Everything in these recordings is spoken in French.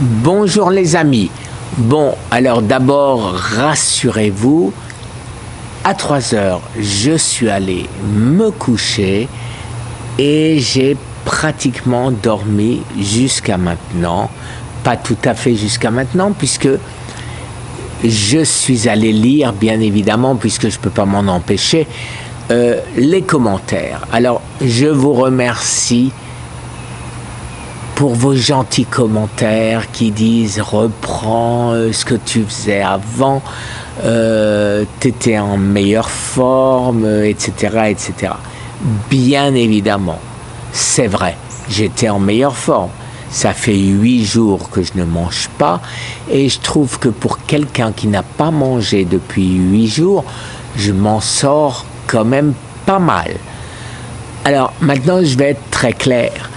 Bonjour les amis. Bon, alors d'abord, rassurez-vous, à 3 heures, je suis allé me coucher et j'ai pratiquement dormi jusqu'à maintenant. Pas tout à fait jusqu'à maintenant, puisque je suis allé lire, bien évidemment, puisque je ne peux pas m'en empêcher, les commentaires. Alors, je vous remercie pour vos gentils commentaires qui disent « Reprends ce que tu faisais avant, t'étais en meilleure forme, etc. etc. » Bien évidemment, c'est vrai, j'étais en meilleure forme. Ça fait 8 jours que je ne mange pas et je trouve que pour quelqu'un qui n'a pas mangé depuis 8 jours, je m'en sors quand même pas mal. Alors maintenant, je vais être très clair.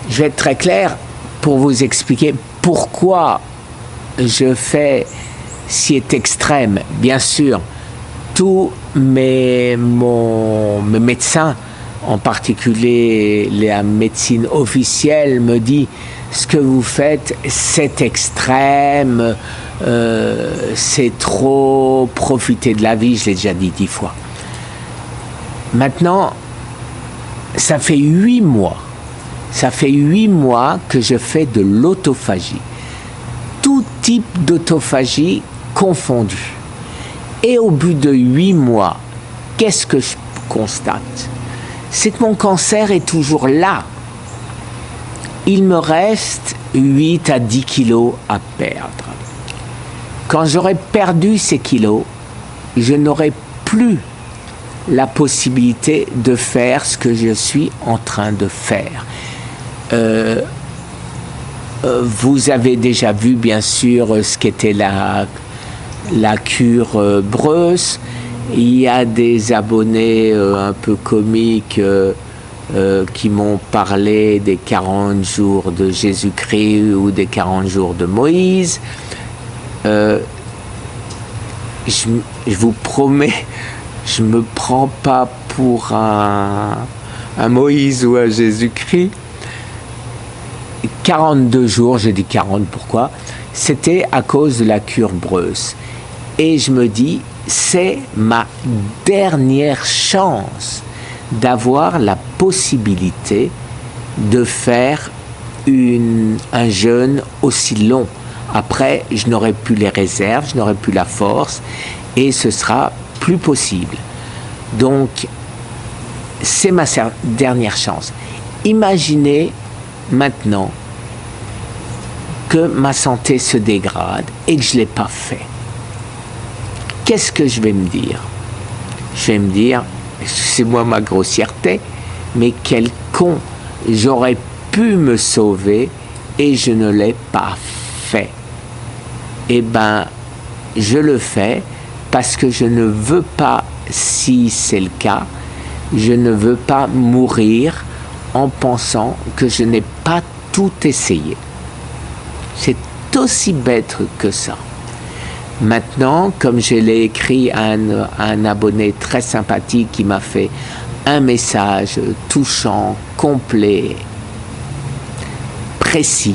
Je vais être très clair pour vous expliquer pourquoi je fais cette extrême. Bien sûr, tous mes médecins, en particulier la médecine officielle, me dit ce que vous faites, c'est extrême, c'est trop, profiter de la vie, je l'ai déjà dit 10 fois. Maintenant, ça fait 8 mois. Ça fait 8 mois que je fais de l'autophagie. Tout type d'autophagie confondu. Et au bout de 8 mois, qu'est-ce que je constate? C'est que mon cancer est toujours là. Il me reste 8 à 10 kilos à perdre. Quand j'aurai perdu ces kilos, je n'aurai plus la possibilité de faire ce que je suis en train de faire. Vous avez déjà vu bien sûr ce qu'était la cure Breus. Il y a des abonnés un peu comiques qui m'ont parlé des 40 jours de Jésus-Christ ou des 40 jours de Moïse. Je vous promets, je ne me prends pas pour un Moïse ou un Jésus-Christ. 42 jours, j'ai dit 40, pourquoi? C'était à cause de la cure Breus. Et je me dis, c'est ma dernière chance d'avoir la possibilité de faire un jeûne aussi long. Après, je n'aurai plus les réserves, je n'aurai plus la force et ce sera plus possible. Donc, c'est ma dernière chance. Imaginez maintenant que ma santé se dégrade et que je ne l'ai pas fait. Qu'est-ce que je vais me dire? Je vais me dire, c'est moi ma grossièreté, mais quel con, j'aurais pu me sauver et je ne l'ai pas fait. Eh bien, je le fais parce que je ne veux pas, si c'est le cas, je ne veux pas mourir en pensant que je n'ai pas tout essayé. C'est aussi bête que ça. Maintenant, comme je l'ai écrit à un abonné très sympathique qui m'a fait un message touchant, complet, précis,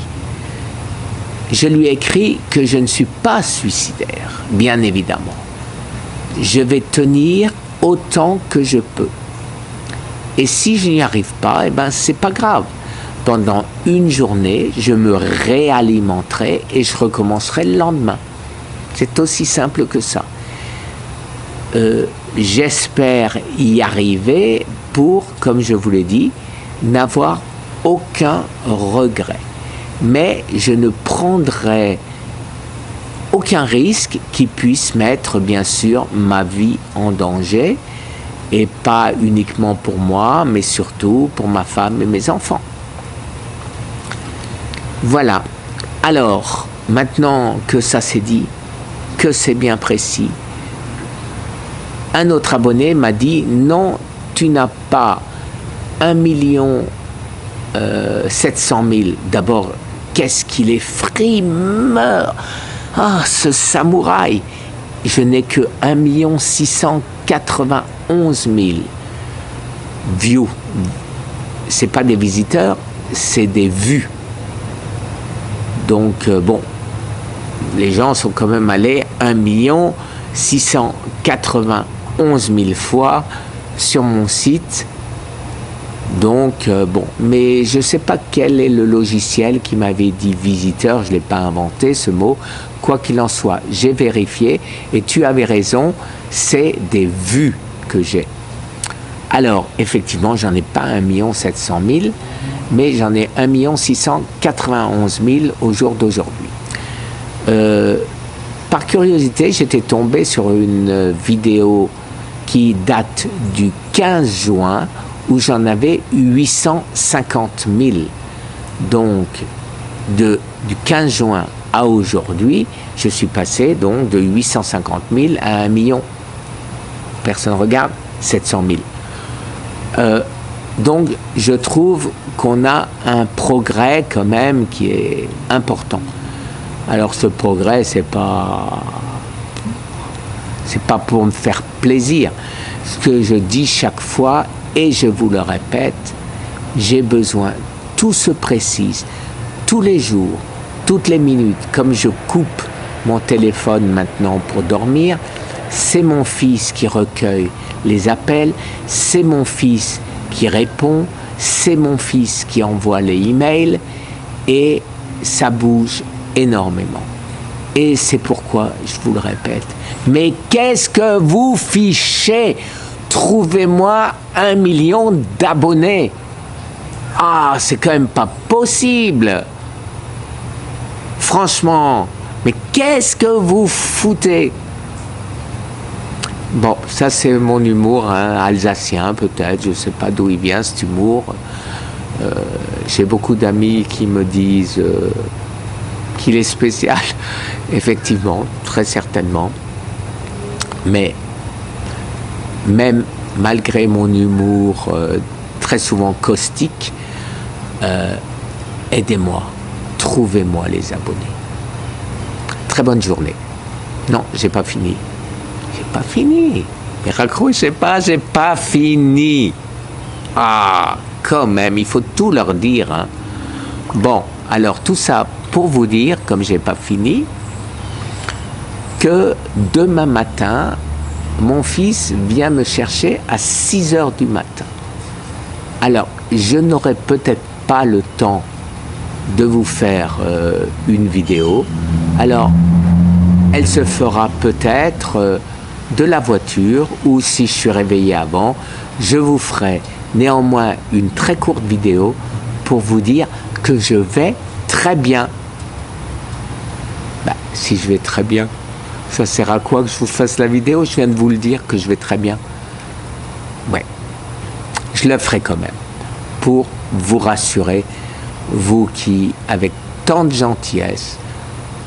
je lui ai écrit que je ne suis pas suicidaire, bien évidemment. Je vais tenir autant que je peux. Et si je n'y arrive pas, eh ben, c'est pas grave. Pendant une journée, je me réalimenterai et je recommencerai le lendemain. C'est aussi simple que ça. J'espère y arriver pour, comme je vous l'ai dit, n'avoir aucun regret. Mais je ne prendrai aucun risque qui puisse mettre, bien sûr, ma vie en danger. Et pas uniquement pour moi, mais surtout pour ma femme et mes enfants. Voilà. Alors, maintenant que ça s'est dit, que c'est bien précis, un autre abonné m'a dit « Non, tu n'as pas 1 700 000. D'abord, qu'est-ce qu'il est frimeur! Ah, ce samouraï! Je n'ai que 1 691 000 views. Ce n'est pas des visiteurs, c'est des vues. Donc, bon, les gens sont quand même allés 1 691 000 fois sur mon site. Donc, bon, mais je ne sais pas quel est le logiciel qui m'avait dit visiteur, je ne l'ai pas inventé ce mot. Quoi qu'il en soit, j'ai vérifié et tu avais raison, c'est des vues que j'ai. Alors, effectivement, j'en ai pas 1 700 000, mais j'en ai 1 691 000 au jour d'aujourd'hui. Par curiosité, j'étais tombé sur une vidéo qui date du 15 juin où j'en avais 850 000. Donc, du 15 juin à aujourd'hui, je suis passé donc de 850 000 à 1 million. Personne ne regarde, 700 000. Donc, je trouve qu'on a un progrès quand même qui est important. Alors, ce progrès, c'est pas pour me faire plaisir. Ce que je dis chaque fois, et je vous le répète, j'ai besoin, tout se précise, tous les jours, toutes les minutes, comme je coupe mon téléphone maintenant pour dormir, c'est mon fils qui recueille les appels, c'est mon fils qui répond, c'est mon fils qui envoie les emails, et ça bouge énormément. Et c'est pourquoi, je vous le répète, mais qu'est-ce que vous fichez? Trouvez-moi 1 million d'abonnés. Ah, c'est quand même pas possible. Franchement, mais qu'est-ce que vous foutez? Bon, ça c'est mon humour alsacien peut-être, je ne sais pas d'où il vient cet humour. J'ai beaucoup d'amis qui me disent qu'il est spécial, effectivement, très certainement. Mais même malgré mon humour très souvent caustique, aidez-moi, trouvez-moi les abonnés. Très bonne journée. Non, j'ai pas fini. J'ai pas fini. Mais raccrochez pas, j'ai pas fini. Ah, quand même, il faut tout leur dire. Hein. Bon, alors tout ça pour vous dire, comme j'ai pas fini, que demain matin, mon fils vient me chercher à 6 heures du matin. Alors, je n'aurai peut-être pas le temps de vous faire une vidéo. Alors, elle se fera peut-être de la voiture, ou si je suis réveillé avant, je vous ferai néanmoins une très courte vidéo pour vous dire que je vais très bien. Ben, si je vais très bien, ça sert à quoi que je vous fasse la vidéo? Je viens de vous le dire que je vais très bien. Ouais, je le ferai quand même, pour vous rassurer, vous qui, avec tant de gentillesse,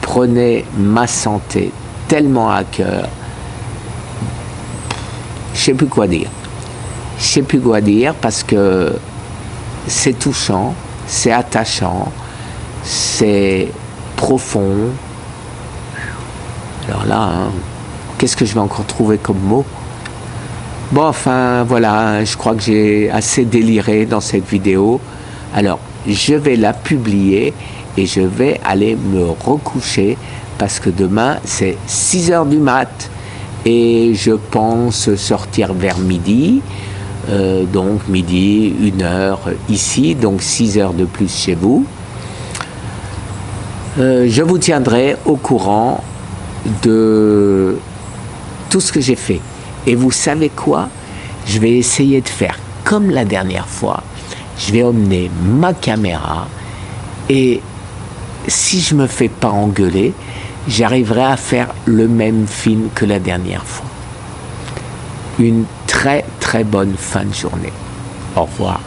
prenez ma santé tellement à cœur. Je ne sais plus quoi dire. Je ne sais plus quoi dire parce que c'est touchant, c'est attachant, c'est profond. Alors là, hein, qu'est-ce que je vais encore trouver comme mot? Bon, enfin, voilà, je crois que j'ai assez déliré dans cette vidéo. Alors, je vais la publier et je vais aller me recoucher parce que demain, c'est 6 heures du mat. Et je pense sortir vers midi. Donc, midi, 1 heure ici, donc 6 heures de plus chez vous. Je vous tiendrai au courant de tout ce que j'ai fait. Et vous savez quoi? Je vais essayer de faire comme la dernière fois. Je vais emmener ma caméra et si je me fais pas engueuler, j'arriverai à faire le même film que la dernière fois. Une très très bonne fin de journée. Au revoir.